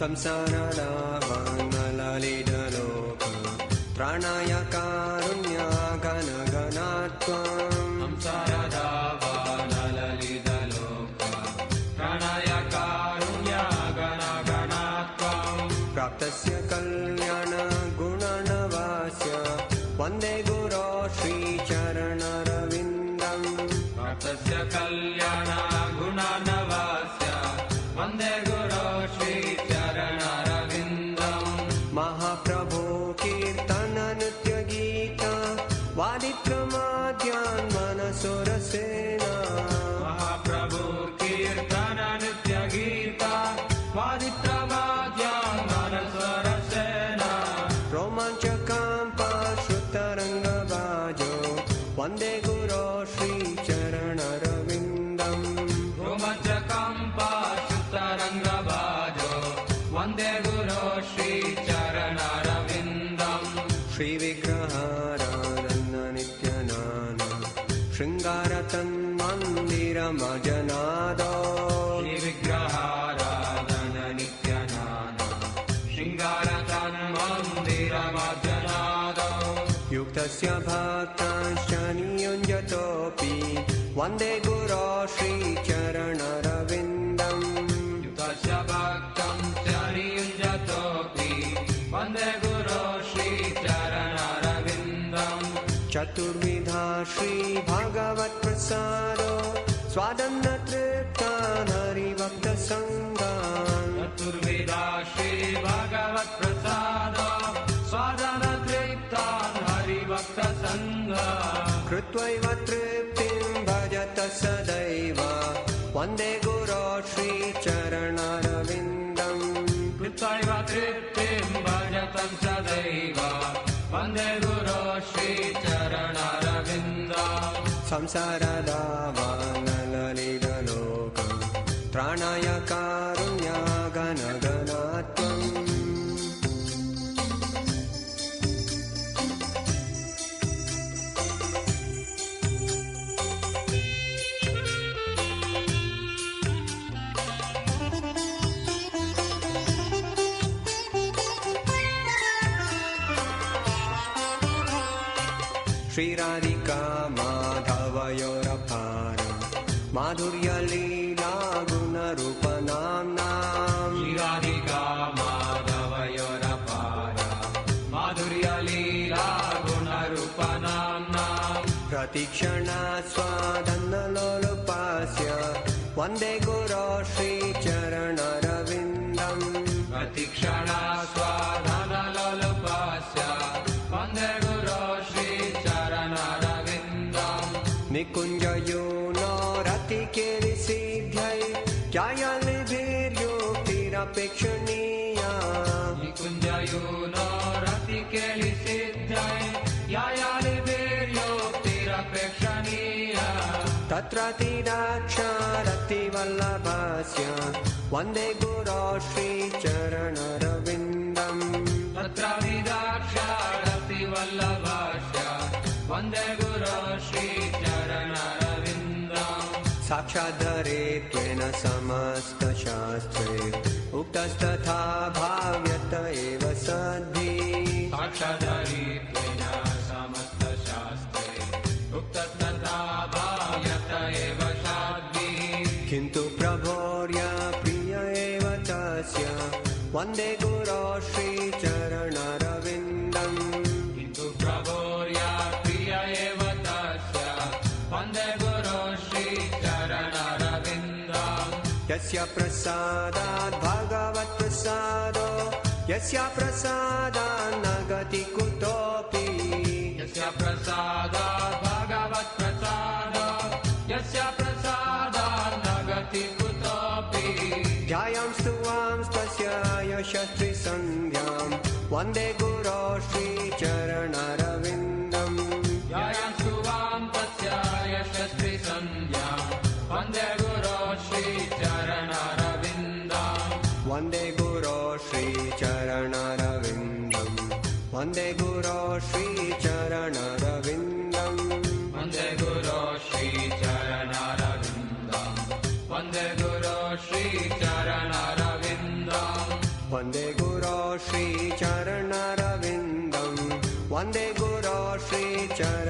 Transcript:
ಸಂಸಾರದ ವಾಂಗಲಲಿದ ಲೋಕ ತ್ರಾಣಾಯ ಕಾರುಣ್ಯ ಘನ ಘನಾತ್ವಂ ಸಂಸಾರದ ವಾಂಗಲಲಿದ ಲೋಕ ತ್ರಾಣಾಯ ಕಾರುಣ್ಯ ಘನ ಘನಾತ್ವಂ ಪ್ರಾಪ್ತಸ್ಯ ಕಲ್ಯಾಣ ಗುಣನವಾಸ್ಯ ವಂದೇ ಗುರೋ ಶ್ರೀ ಚರಣರವಿಂದಂ ಪ್ರಾಪ್ತಸ್ಯ ಕಲ್ಯಾಣ ಗುಣನವಾಸ್ಯ ವಂದೇ ಗುರೋ ಶ್ರೀ ಚರಣರವಿಂದಂ ಮಹಾಪ್ರಭೋ ಕೀರ್ತನ ನೃತ್ಯ ಗೀತ ವಾದಿತ್ರಮಾದ್ಯಾನ್ ಮನಸೋರಸೇನ ಮಹಾಪ್ರಭು ಕೀರ್ತನ ನೃತ್ಯ ಗೀತ ವಾದಿತ್ರವಾದ್ಯಾನ್ ಮನಸರಸೇನ ರೋಮಾಂಚಕಾಂಪ ಶ್ರುತರಂಗಬಾಜೋ ವಂದೇ ಗುರೋ ಶ್ರೀ ಚರಣರವಿಂದಂ ರೋಮಂಚಕಂಪ ಶುದ್ಧರಂಗಬಾಜೋ ವಂದೇ ಗುರೋ ಶ್ರೀ ಚರಣರವಿಂದಂ ಶ್ರೀ ವಿಗ್ರಹಾರಾಧನ ನಿತ್ಯನಾನ ಶೃಂಗಾರ ತನ್ಮಂದಿರಮಜನಾದೋ ಶ್ರೀ ವಿಗ್ರಹಾರಾಧನ ನಿತ್ಯನಾನ ಶೃಂಗಾರ ತನ್ಮಂದಿರಮಜನಾದೋ ಯುಕ್ತಸ್ಯ ಭಕ್ತಾಂಶ್ಚ ನಿಯುಂಜತೋಪಿ ವಂದೇ ಗುರೋ ಶ್ರೀ ಚರಣರವಿಂದಂ ಯುಕ್ತಸ್ಯ ಭಕ್ತಂ ಚ ನಿಯುಂಜತೋಪಿ ವಂದೇ ಗುರೋ ಶ್ರೀ ಚರಣರವಿಂದಂ ಚತುರ್ವಿಧಾ ಶ್ರೀ ಭಾಗವತ್ ಪ್ರಸಾದೋ ಸ್ವಾದನ್ನ ತೃಪ್ತಾನ್ ಹರಿಭಕ್ತ ಸಂಗಾನ್ ಚತುರ್ವೇದಾ ಶ್ರೀ ಭಾಗವತ್ ಪ್ರಸಾದ ಸ್ವಾದನ ತೃಪ್ತಾನ್ ಹರಿಭಕ್ತ ಸಂಘ ಕೃತ್ವೈವ ತೃಪ್ತಿಂ ಭಜತ ಸದೈವ ವಂದೇ ಗುರೋ ಶ್ರೀ ಚರಣರವಿಂದಂ ಕೃತ್ವೈವ ತೃಪ್ತಿಂ ಭಜತಂ ಸದೈವ ವಂದೇ ಗುರೋ ಶ್ರೀ ಚರಣರವಿಂದಂ ಸಂಸಾರದ ವಾಂಗಲಲಿದ ಲೋಕ ತ್ರಾಣಾಯ ಕಾರುಣ್ಯ ಘನ ಘನಾತ್ವಂ ಶ್ರೀರಾಧಿಕಾ ಮಾಧವಯೋರಪಾರ ಮಾಧುರ್ಯ ಲೀಲಾ ಗುಣರೂಪ ನಾಮ್ನಾಂ ಶ್ರೀರಾಧಿಕಾ ಮಾಧವಯೋರಪಾರ ಮಾಧುರ್ಯ ಲೀಲಾ ಗುಣರೂಪ ನಾಮ್ನಾಂ ಪ್ರತಿಕ್ಷಣ ಸ್ವಾದನ್ನ ಲೋಲುಪಾಸ್ಯ ವಂದೇ ಗುರೋ ಶ್ರೀ ಚರಣರವಿಂದಂ ಪ್ರತಿಕ್ಷಣ ಸ್ವಾಧನ ಲೋಲುಪಾಸ್ಯ ವಂದೇ ಗುರೋ ಶ್ರೀ ಚರಣರವಿಂದಂ ನಿಕುಂಜಯೂನೋ ರತಿ ಕೇಲಿ ಸಿದ್ಧೈ ತ್ಯಾಯಲಿಭಿರ್ಯುಕ್ತಿರಪೇಕ್ಷಣೀಯ ನಿಕುಂಜಯೂನೋ ರತಿ ಕೇಳಿ ಸಿದ್ಧೈ ಯಾಯಾಲಿಭಿರ್ಯೋಕ್ತಿರಪೇಕ್ಷಣೀಯ ತತ್ರತಿದಾಕ್ಷಾರತಿವಲ್ಲಭಸ್ಯ ವಂದೇ ಗುರೋ ಶ್ರೀ ಚರಣರವಿಂದಂ ತತ್ರ ವಿದಾಕ್ಷಾರತಿ ವಲ್ಲಭಾಸ್ಯ ವಂದೇ ಗುರೋ ಶ್ರೀ ಚರಣರವಿಂದಂ ಸಾಕ್ಷಾಧರೆ ತ್ವೇನ ಸಮಸ್ತ ಶಾಸ್ತ್ರೇ ಉಕ್ತಸ್ತಥಾ ಭಾವ್ಯತ ಏವ ಸದ್ಧಿ ಸಾಕ್ಷಾಧರಿತ್ವೇನ ಸಮಸ್ತ ಶಾಸ್ತ್ರೇ ಉಕ್ತಸ್ತಥಾ ಭಾವ್ಯತ ಏವ ಸಾಧ್ವಿ ಕಿಂತು ಪ್ರಭೋರ್ಯ ಪ್ರಿಯ ಏವ ತಸ್ಯ ವಂದೇ ಗುರೋ ಶ್ರೀ ಚರಣರವಿಂದಂ ಕಿಂತು ಪ್ರಭೋರ್ಯ ಪ್ರಿಯ ಏವ ತಸ್ಯ ವಂದೇ ಗುರೋ ಶ್ರೀ ಚರಣರವಿಂದಂ ಯಸ್ಯ ಪ್ರಸಾದಾತ್ ಭಗವತ್ ಪ್ರಸಾದೋ ಯಸ್ಯ ಪ್ರಸಾದಾತ್ ನ ಗತಿ ಕುತೋಪಿ ಯಸ್ಯ ಪ್ರಸಾದಾತ್ ಭಗವತ್ ಪ್ರಸಾದ ಯಸ್ಯ ಪ್ರಸಾದಾತ್ ನ ಗತಿ ಕುತೋಪಿ ಧ್ಯಾಯಾಂ ಸ್ತುವಾಂ ತಸ್ಯ ಯಶಸ್ವಿ ಸಂಧ್ಯಾಂ ವಂದೇ ಗುರೋ ಶ್ರೀ ಚರಣರವಿಂದಂ ಧ್ಯಾಯಾಂ ಸ್ತುವಾಂ ತಸ್ಯ ಯಶಸ್ವಿ ಸಂಧ್ಯಾಂ ವಂದೇ ಗುರೋ ಶ್ರೀ ಚರಣರವಿಂದಂ ವಂದೇ ಗುರೋ ಶ್ರೀ ಚರಣರವಿಂದಂ ವಂದೇ ಗುರೋ ಶ್ರೀ ಚರಣರವಿಂದಂ ವಂದೇ ಗುರೋ ಶ್ರೀ ಚರಣರವಿಂದಂ ವಂದೇ ಗುರೋ ಶ್ರೀ ಚರಣರವಿಂದಂ वन्दे गुरो श्रीचरणरविन्दम् वन्दे गुरो श्रीचरणरविन्दम्